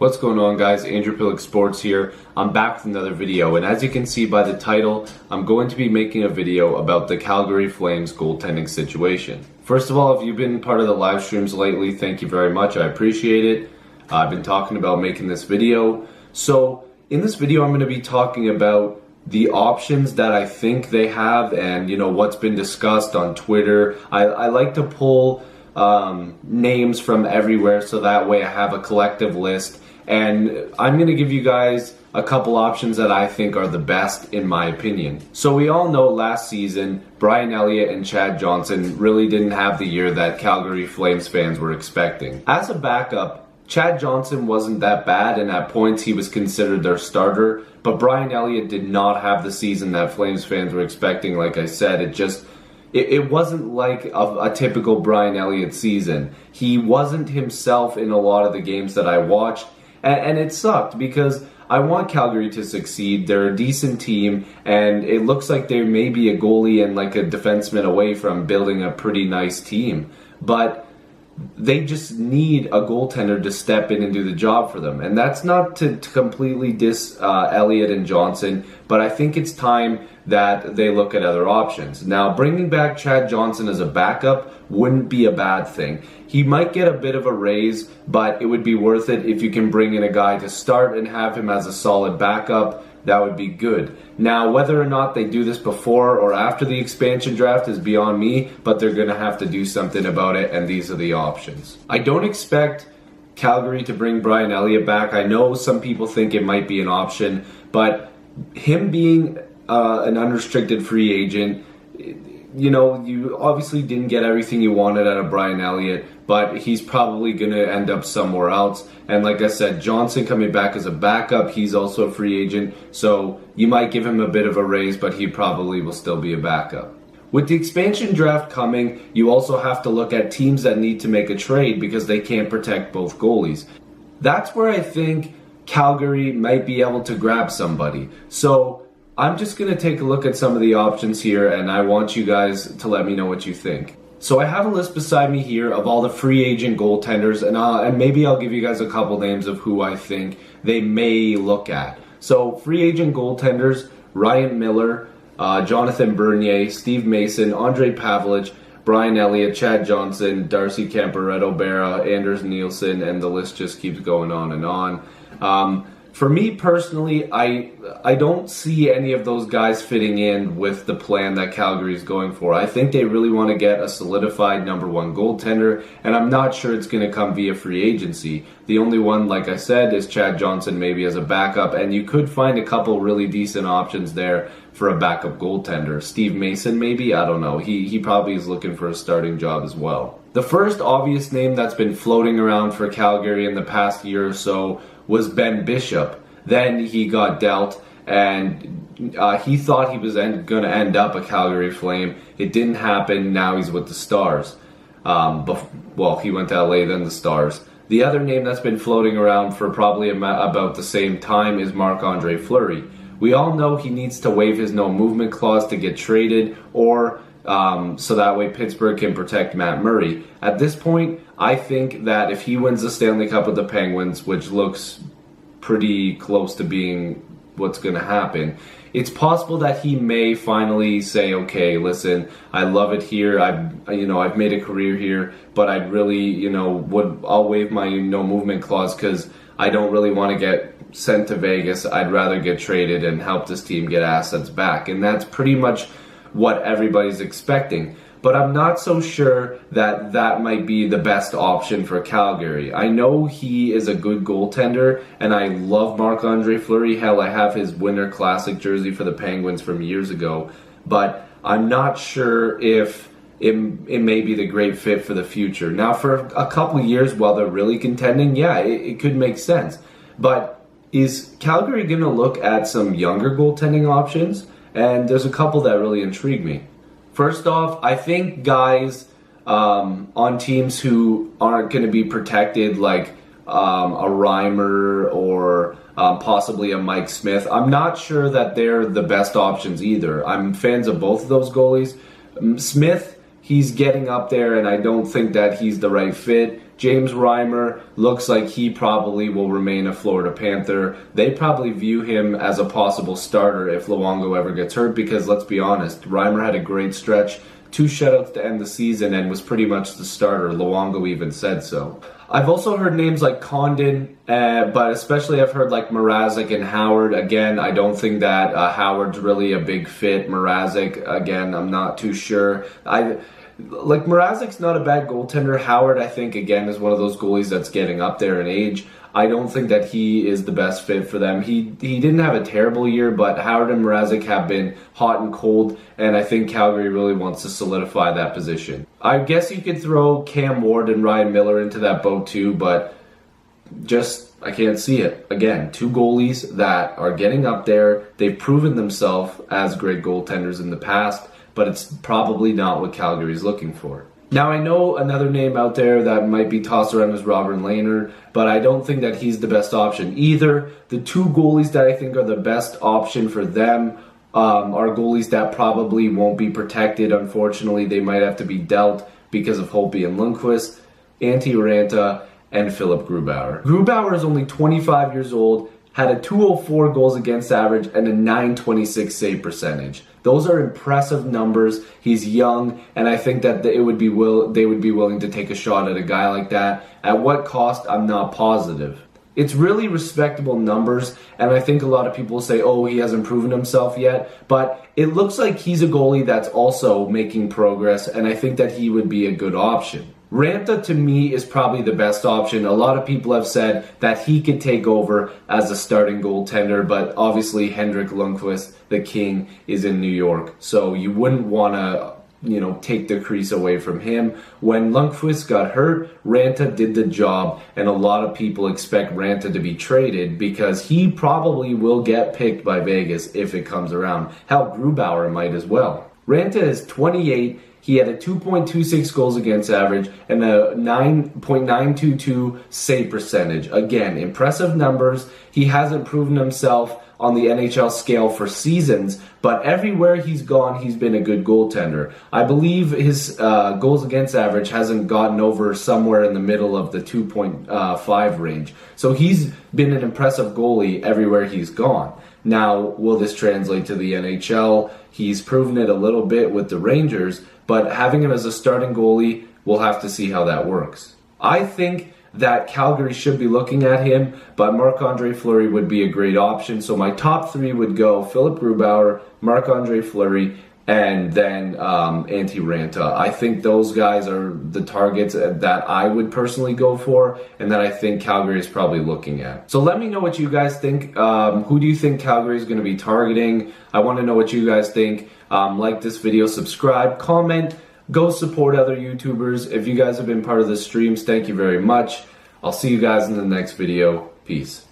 What's going on, guys? Andrew Piluk Sports here. I'm back with another video, and as you can see by the title, I'm going to be making a video about the Calgary Flames goaltending situation. First of all, if you've been part of the live streams lately, thank you very much. I appreciate it. I've been talking about making this video. So in this video, I'm going to be talking about the options that I think they have and, what's been discussed on Twitter. I like to pull names from everywhere so that way I have a collective list, and I'm going to give you guys a couple options that I think are the best in my opinion. So we all know last season Brian Elliott and Chad Johnson really didn't have the year that Calgary Flames fans were expecting. As a backup, Chad Johnson wasn't that bad, and at points he was considered their starter, but Brian Elliott did not have the season that Flames fans were expecting. Like I said, it wasn't like a typical Brian Elliott season. He wasn't himself in a lot of the games that I watched, and it sucked because I want Calgary to succeed. They're a decent team, and it looks like they may be a goalie and like a defenseman away from building a pretty nice team. But they just need a goaltender to step in and do the job for them. And that's not to completely diss Elliott and Johnson, but I think it's time that they look at other options. Now, bringing back Chad Johnson as a backup wouldn't be a bad thing. He might get a bit of a raise, but it would be worth it if you can bring in a guy to start and have him as a solid backup. That would be good. Now, whether or not they do this before or after the expansion draft is beyond me, but they're going to have to do something about it, and these are the options. I don't expect Calgary to bring Brian Elliott back. I know some people think it might be an option, but him being an unrestricted free agent, you obviously didn't get everything you wanted out of Brian Elliott, but he's probably going to end up somewhere else. And like I said, Johnson coming back as a backup, he's also a free agent, so you might give him a bit of a raise, but he probably will still be a backup. With the expansion draft coming, you also have to look at teams that need to make a trade because they can't protect both goalies. That's where I think Calgary might be able to grab somebody. So I'm just going to take a look at some of the options here, and I want you guys to let me know what you think. So I have a list beside me here of all the free agent goaltenders, and maybe I'll give you guys a couple names of who I think they may look at. So free agent goaltenders: Ryan Miller, Jonathan Bernier, Steve Mason, Andre Pavlich, Brian Elliott, Chad Johnson, Darcy Camporetto Berra, Anders Nielsen, and the list just keeps going on and on. For me personally, I don't see any of those guys fitting in with the plan that Calgary is going for. I think they really want to get a solidified number one goaltender, and I'm not sure it's going to come via free agency. The only one, like I said, is Chad Johnson, maybe as a backup, and you could find a couple really decent options there for a backup goaltender. Steve Mason, maybe? I don't know. He probably is looking for a starting job as well. The first obvious name that's been floating around for Calgary in the past year or so was Ben Bishop. Then he got dealt, and he thought he was going to end up a Calgary Flame. It didn't happen. Now he's with the Stars. He went to LA, then the Stars. The other name that's been floating around for probably about the same time is Marc-Andre Fleury. We all know he needs to waive his no movement clause to get traded, or so that way Pittsburgh can protect Matt Murray. At this point, I think that if he wins the Stanley Cup with the Penguins, which looks pretty close to being what's going to happen, it's possible that he may finally say, okay, listen, I love it here. I've made a career here, but I'd really, I'll waive my no movement clause because I don't really want to get sent to Vegas. I'd rather get traded and help this team get assets back. And that's pretty much what everybody's expecting. But I'm not so sure that that might be the best option for Calgary. I know he is a good goaltender, and I love Marc-Andre Fleury. Hell, I have his Winter Classic jersey for the Penguins from years ago. But I'm not sure if it may be the great fit for the future. Now, for a couple years while they're really contending, yeah, it could make sense. But is Calgary going to look at some younger goaltending options? And there's a couple that really intrigue me. First off, I think guys on teams who aren't going to be protected, like a Reimer or possibly a Mike Smith, I'm not sure that they're the best options either. I'm fans of both of those goalies. Smith, he's getting up there, and I don't think that he's the right fit. James Reimer looks like he probably will remain a Florida Panther. They probably view him as a possible starter if Luongo ever gets hurt, because let's be honest, Reimer had a great stretch, 2 shutouts to end the season, and was pretty much the starter. Luongo even said so. I've also heard names like Condon, but especially I've heard like Mrazek and Howard. Again, I don't think that Howard's really a big fit. Mrazek, again, I'm not too sure. Mrazek's not a bad goaltender. Howard, I think, again, is one of those goalies that's getting up there in age. I don't think that he is the best fit for them. He didn't have a terrible year, but Howard and Mrazek have been hot and cold, and I think Calgary really wants to solidify that position. I guess you could throw Cam Ward and Ryan Miller into that boat too, but I can't see it. Again, 2 goalies that are getting up there. They've proven themselves as great goaltenders in the past, but it's probably not what Calgary is looking for. Now, I know another name out there that might be tossed around is Robert Lehner, but I don't think that he's the best option either. The 2 goalies that I think are the best option for them are goalies that probably won't be protected. Unfortunately, they might have to be dealt because of Holtby and Lundqvist, Antti Raanta, and Philip Grubauer. Grubauer is only 25 years old, had a 204 goals against average and a 926 save percentage. Those are impressive numbers. He's young, and I think that they would be willing to take a shot at a guy like that. At what cost, I'm not positive. It's really respectable numbers, and I think a lot of people say, oh, he hasn't proven himself yet, but it looks like he's a goalie that's also making progress, and I think that he would be a good option. Raanta, to me, is probably the best option. A lot of people have said that he could take over as a starting goaltender, but obviously Henrik Lundqvist, the king, is in New York, so you wouldn't want to take the crease away from him. When Lundqvist got hurt, Raanta did the job, and a lot of people expect Raanta to be traded because he probably will get picked by Vegas if it comes around. Hell, Grubauer might as well. Raanta is 28. He had a 2.26 goals against average and a 9.922 save percentage. Again, impressive numbers. He hasn't proven himself on the NHL scale for seasons, but everywhere he's gone, he's been a good goaltender. I believe his goals against average hasn't gotten over somewhere in the middle of the 2.5 range. So he's been an impressive goalie everywhere he's gone. Now, will this translate to the NHL? He's proven it a little bit with the Rangers, but having him as a starting goalie, we'll have to see how that works. I think that Calgary should be looking at him, but Marc-Andre Fleury would be a great option. So my top 3 would go Philip Grubauer, Marc-Andre Fleury, and then Antti Raanta. I think those guys are the targets that I would personally go for, and that I think Calgary is probably looking at. So let me know what you guys think. Who do you think Calgary is going to be targeting? I want to know what you guys think. Like this video, subscribe, comment, go support other YouTubers. If you guys have been part of the streams, thank you very much. I'll see you guys in the next video. Peace.